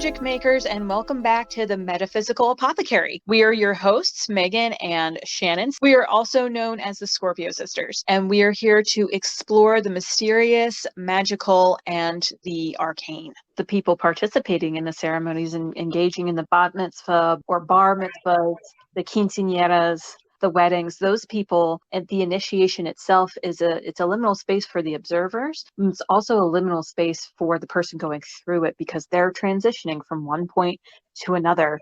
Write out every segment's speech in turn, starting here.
magic makers, and welcome back to the Metaphysical Apothecary. We are your hosts, Megan and Shannon. We are also known as the Scorpio Sisters, and we are here to explore the mysterious, magical, and the arcane. The people participating in the ceremonies and engaging in the bat mitzvah or bar mitzvahs, the quinceañeras, the weddings, those people, and the initiation itself it's a liminal space for the observers. And it's also a liminal space for the person going through it because they're transitioning from one point to another.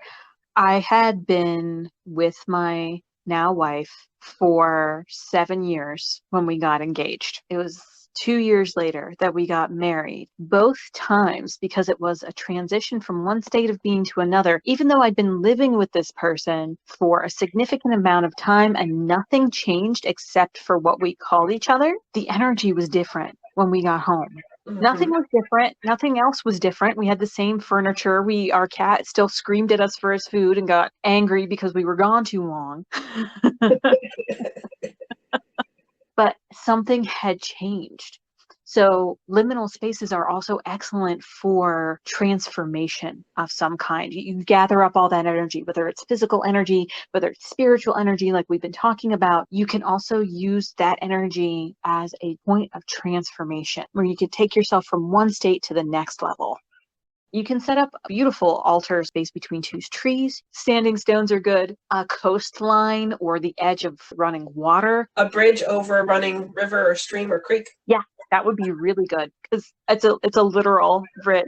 I had been with my now wife for 7 years when we got engaged. It was 2 years later that we got married, both times because it was a transition from one state of being to another. Even though I'd been living with this person for a significant amount of time and nothing changed except for what we called each other, the energy was different when we got home. Mm-hmm. Nothing was different. Nothing else was different. We had the same furniture. Our cat still screamed at us for his food and got angry because we were gone too long. But something had changed. So liminal spaces are also excellent for transformation of some kind. You gather up all that energy, whether it's physical energy, whether it's spiritual energy, like we've been talking about. You can also use that energy as a point of transformation where you can take yourself from one state to the next level. You can set up a beautiful altar space between two trees. Standing stones are good. A coastline or the edge of running water. A bridge over a running river or stream or creek. Yeah, that would be really good because it's a literal bridge.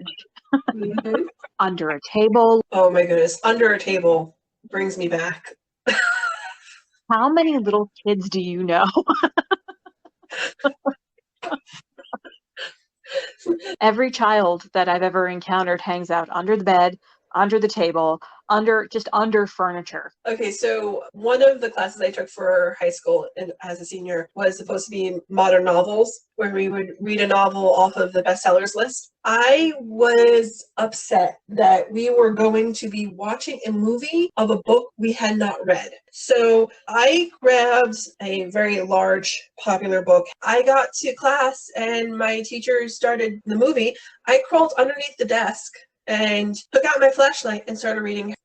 Mm-hmm. Under a table. Oh my goodness. Under a table brings me back. How many little kids do you know? Every child that I've ever encountered hangs out under the bed, under the table, under furniture. Okay, so one of the classes I took for high school and as a senior was supposed to be modern novels, where we would read a novel off of the bestsellers list. I was upset that we were going to be watching a movie of a book we had not read. So I grabbed a very large, popular book. I got to class and my teacher started the movie. I crawled underneath the desk and took out my flashlight and started reading.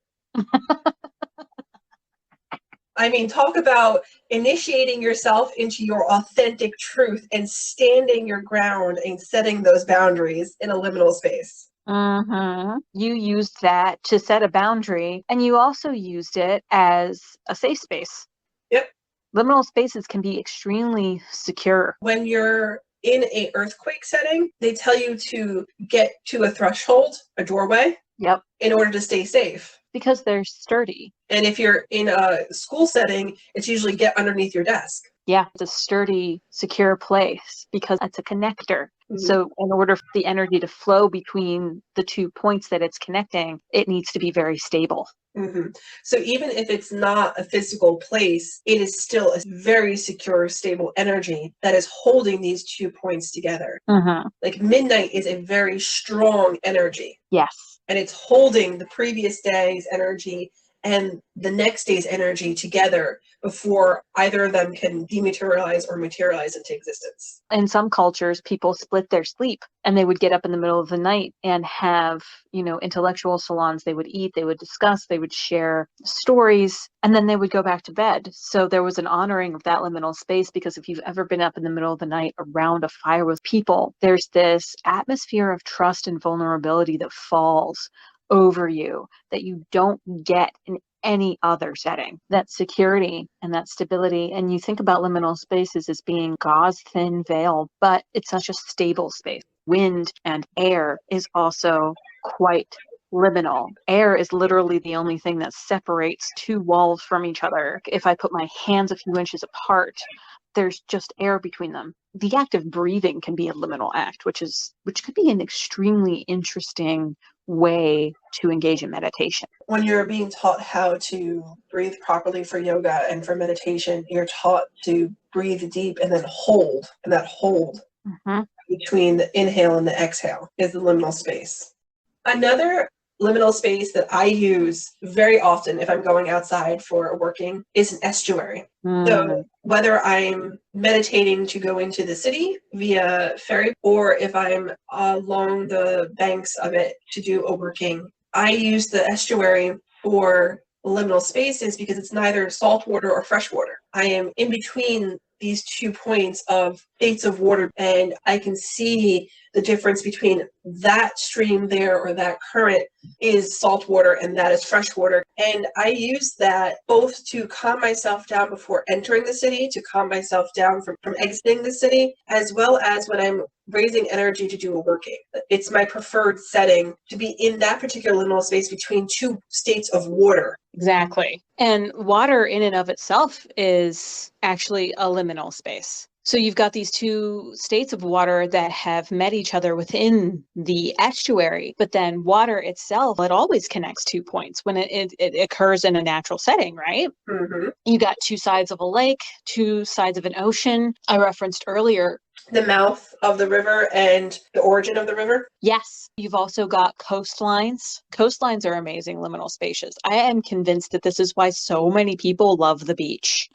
I mean, talk about initiating yourself into your authentic truth and standing your ground and setting those boundaries in a liminal space. Mm-hmm. You used that to set a boundary, and you also used it as a safe space. Yep. Liminal spaces can be extremely secure. When you're in an earthquake setting, they tell you to get to a threshold, a doorway, yep, in order to stay safe. Because they're sturdy. And if you're in a school setting, it's usually get underneath your desk. Yeah, it's a sturdy, secure place because it's a connector. Mm-hmm. So in order for the energy to flow between the 2 points that it's connecting, it needs to be very stable. Mm-hmm. So even if it's not a physical place, it is still a very secure, stable energy that is holding these 2 points together. Mm-hmm. Like midnight is a very strong energy. Yes. And it's holding the previous day's energy and the next day's energy together before either of them can dematerialize or materialize into existence. In some cultures, people split their sleep and they would get up in the middle of the night and have, intellectual salons. They would eat, they would discuss, they would share stories, and then they would go back to bed. So there was an honoring of that liminal space because if you've ever been up in the middle of the night around a fire with people, there's this atmosphere of trust and vulnerability that falls over you that you don't get in any other setting. That security and that stability. And you think about liminal spaces as being gauze thin veil, but it's such a stable space. Wind and air is also quite liminal. Air is literally the only thing that separates two walls from each other. If I put my hands a few inches apart, there's just air between them. The act of breathing can be a liminal act, which could be an extremely interesting way to engage in meditation. When you're being taught how to breathe properly for yoga and for meditation, you're taught to breathe deep and then hold. And that hold between the inhale and the exhale is the liminal space. Another liminal space that I use very often if I'm going outside for working is an estuary. So whether I'm meditating to go into the city via ferry or if I'm along the banks of it to do a working, I use the estuary for liminal spaces because it's neither salt water or fresh water. I am in between these 2 points of states of water, and I can see the difference between that stream there or that current is salt water and that is fresh water. And I use that both to calm myself down before entering the city, to calm myself down from exiting the city, as well as when I'm raising energy to do a working. It's my preferred setting to be in that particular liminal space between 2 states of water. Exactly. And water in and of itself is actually a liminal space. So you've got these 2 states of water that have met each other within the estuary, but then water itself, it always connects 2 points when it occurs in a natural setting, right? Mm-hmm. You got 2 sides of a lake, 2 sides of an ocean. I referenced earlier the mouth of the river and the origin of the river. Yes, you've also got coastlines. Coastlines are amazing liminal spaces. I am convinced that this is why so many people love the beach.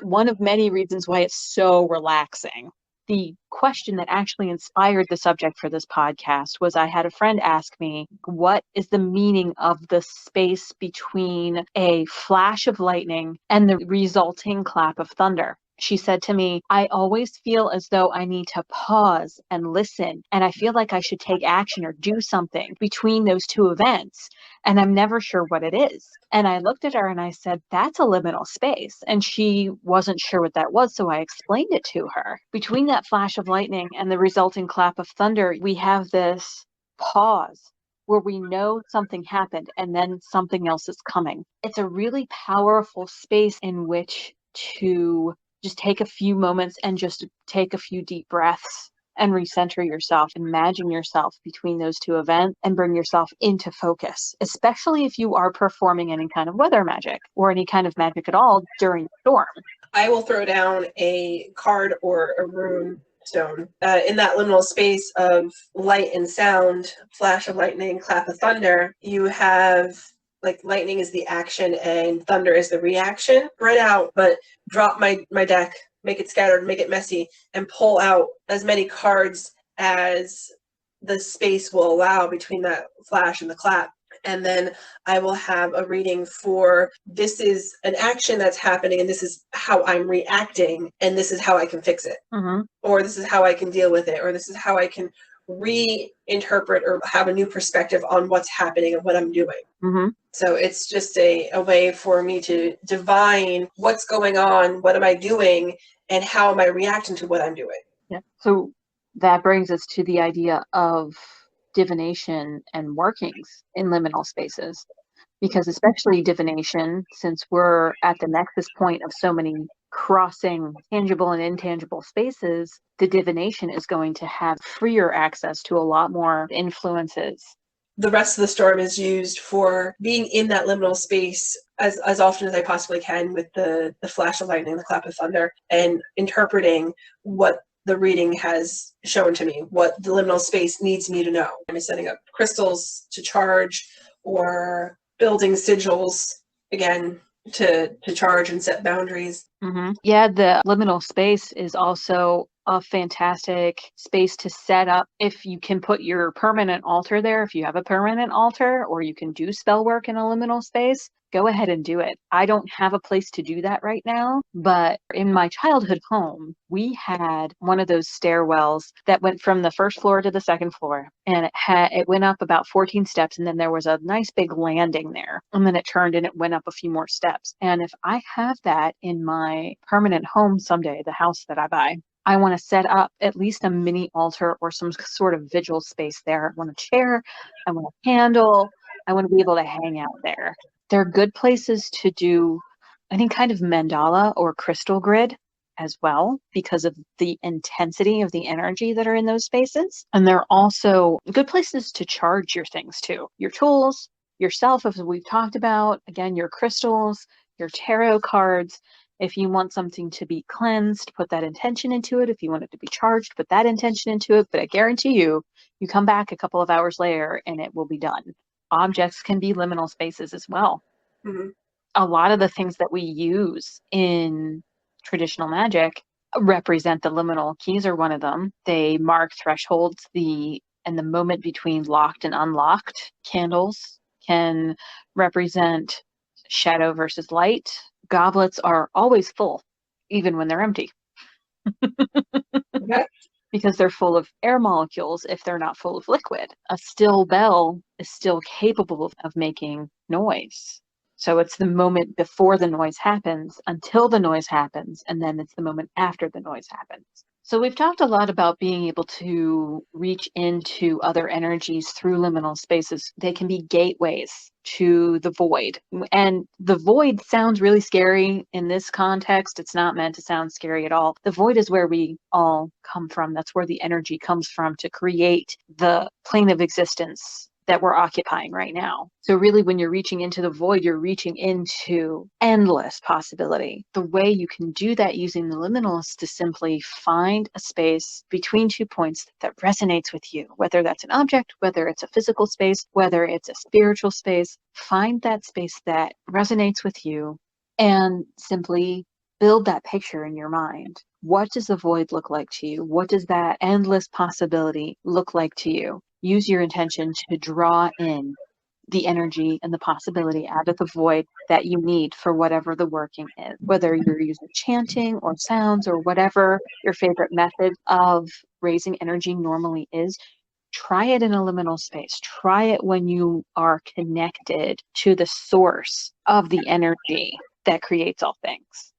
One of many reasons why it's so relaxing. The question that actually inspired the subject for this podcast was I had a friend ask me, what is the meaning of the space between a flash of lightning and the resulting clap of thunder? She said to me, I always feel as though I need to pause and listen, and I feel like I should take action or do something between those 2 events, and I'm never sure what it is. And I looked at her and I said, that's a liminal space. And she wasn't sure what that was, so I explained it to her. Between that flash of lightning and the resulting clap of thunder, we have this pause where we know something happened and then something else is coming. It's a really powerful space in which to just take a few moments and just take a few deep breaths and recenter yourself. Imagine yourself between those 2 events and bring yourself into focus, especially if you are performing any kind of weather magic or any kind of magic at all during the storm. I will throw down a card or a rune stone in that liminal space of light and sound, flash of lightning, clap of thunder. You have like lightning is the action and thunder is the reaction. Spread out, but drop my deck, make it scattered, make it messy, and pull out as many cards as the space will allow between that flash and the clap. And then I will have a reading for this is an action that's happening and this is how I'm reacting and this is how I can fix it. Mm-hmm. Or this is how I can deal with it, or this is how I can reinterpret or have a new perspective on what's happening and what I'm doing. Mm-hmm. So it's just a way for me to divine what's going on, what am I doing, and how am I reacting to what I'm doing. Yeah. So that brings us to the idea of divination and workings in liminal spaces. Because especially divination, since we're at the nexus point of so many crossing tangible and intangible spaces, the divination is going to have freer access to a lot more influences. The rest of the storm is used for being in that liminal space as often as I possibly can with the flash of lightning, the clap of thunder, and interpreting what the reading has shown to me, what the liminal space needs me to know. I'm setting up crystals to charge or building sigils, again, to charge and set boundaries. Mm-hmm. Yeah, the liminal space is also a fantastic space to set up if you can put your permanent altar there, if you have a permanent altar, or you can do spell work in a liminal space. Go ahead and do it. I don't have a place to do that right now, but in my childhood home, we had one of those stairwells that went from the first floor to the second floor, and it went up about 14 steps, and then there was a nice big landing there, and then it turned and it went up a few more steps. And if I have that in my permanent home someday, the house that I buy, I want to set up at least a mini altar or some sort of vigil space there. I want a chair, I want a candle, I want to be able to hang out there. They're good places to do any kind of mandala or crystal grid as well because of the intensity of the energy that are in those spaces. And they're also good places to charge your things too. Your tools, yourself, as we've talked about, again, your crystals, your tarot cards. If you want something to be cleansed, put that intention into it. If you want it to be charged, put that intention into it. But I guarantee you, you come back a couple of hours later and it will be done. Objects can be liminal spaces as well. Mm-hmm. A lot of the things that we use in traditional magic represent the liminal. Keys are one of them. They mark thresholds, the and the moment between locked and unlocked. Candles can represent shadow versus light. Goblets are always full, even when they're empty. Okay. Because they're full of air molecules if they're not full of liquid. A still bell is still capable of making noise. So it's the moment before the noise happens, until the noise happens, and then it's the moment after the noise happens. So we've talked a lot about being able to reach into other energies through liminal spaces. They can be gateways to the void. And the void sounds really scary in this context. It's not meant to sound scary at all. The void is where we all come from. That's where the energy comes from to create the plane of existence that we're occupying right now. So really, when you're reaching into the void, you're reaching into endless possibility. The way you can do that using the liminal is to simply find a space between 2 points that resonates with you, whether that's an object, whether it's a physical space, whether it's a spiritual space. Find that space that resonates with you and simply build that picture in your mind. What does the void look like to you? What does that endless possibility look like to you? Use your intention to draw in the energy and the possibility out of the void that you need for whatever the working is, whether you're using chanting or sounds or whatever your favorite method of raising energy normally is. Try it in a liminal space. Try it when you are connected to the source of the energy that creates all things.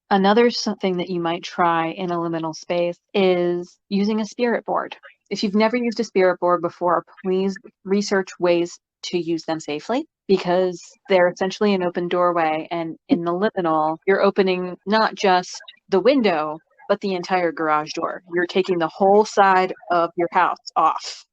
Another something that you might try in a liminal space is using a spirit board. If you've never used a spirit board before, please research ways to use them safely, because they're essentially an open doorway. And in the liminal, you're opening not just the window, but the entire garage door. You're taking the whole side of your house off.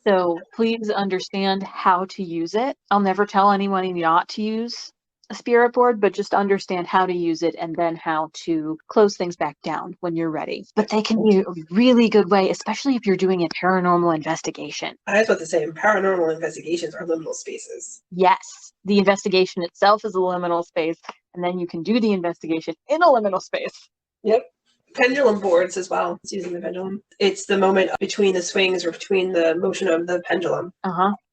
So please understand how to use it. I'll never tell anyone not to use a spirit board, but just understand how to use it and then how to close things back down when you're ready. But they can be a really good way, especially if you're doing a paranormal investigation. I was about to say, paranormal investigations are liminal spaces. Yes, the investigation itself is a liminal space, and then you can do the investigation in a liminal space. Yep. Pendulum boards as well. It's using the pendulum. It's the moment between the swings or between the motion of the pendulum.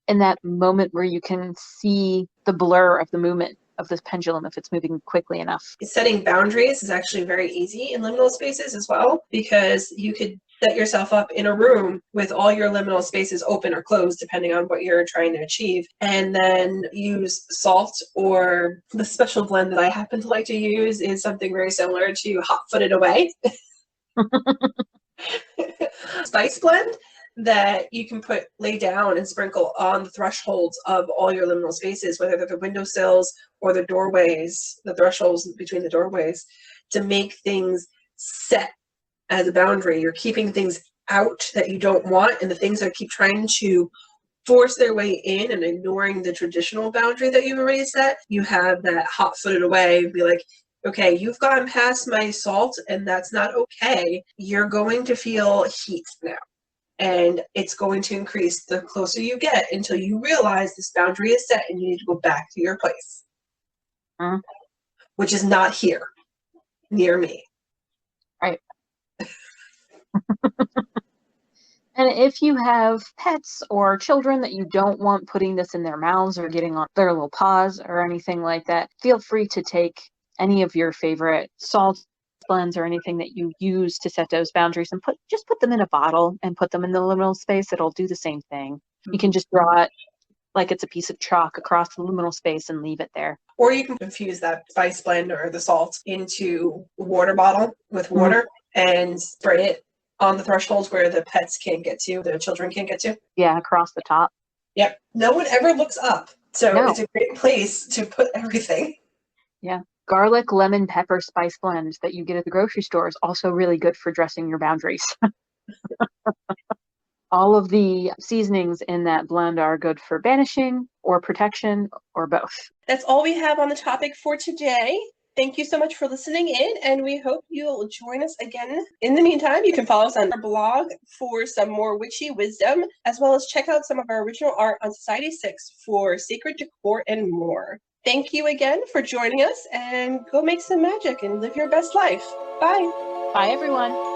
And that moment where you can see the blur of the movement of this pendulum if it's moving quickly enough. Setting boundaries is actually very easy in liminal spaces as well, because you could set yourself up in a room with all your liminal spaces open or closed, depending on what you're trying to achieve, and then use salt, or the special blend that I happen to like to use is something very similar to hot-footed away. Spice blend that you can lay down and sprinkle on the thresholds of all your liminal spaces, whether they're the windowsills or the doorways, the thresholds between the doorways, to make things set as a boundary. You're keeping things out that you don't want, and the things that keep trying to force their way in and ignoring the traditional boundary that you've already set. You have that hot-footed away, be like, okay, you've gone past my salt and that's not okay. You're going to feel heat now. And it's going to increase the closer you get until you realize this boundary is set and you need to go back to your place, which is not here near me. Right. And if you have pets or children that you don't want putting this in their mouths or getting on their little paws or anything like that, feel free to take any of your favorite salt blends or anything that you use to set those boundaries and put them in a bottle and put them in the liminal space. It'll do the same thing. You can just draw it like it's a piece of chalk across the liminal space and leave it there. Or you can infuse that spice blend or the salt into a water bottle with water and spray it on the thresholds where the pets can't get to, the children can't get to. Yeah, across the top. Yep. No one ever looks up. So No. It's a great place to put everything. Yeah. Garlic, lemon, pepper, spice blend that you get at the grocery store is also really good for dressing your boundaries. All of the seasonings in that blend are good for banishing or protection or both. That's all we have on the topic for today. Thank you so much for listening in, and we hope you'll join us again. In the meantime, you can follow us on our blog for some more witchy wisdom, as well as check out some of our original art on Society 6 for sacred decor and more. Thank you again for joining us, and go make some magic and live your best life. Bye. Bye, everyone.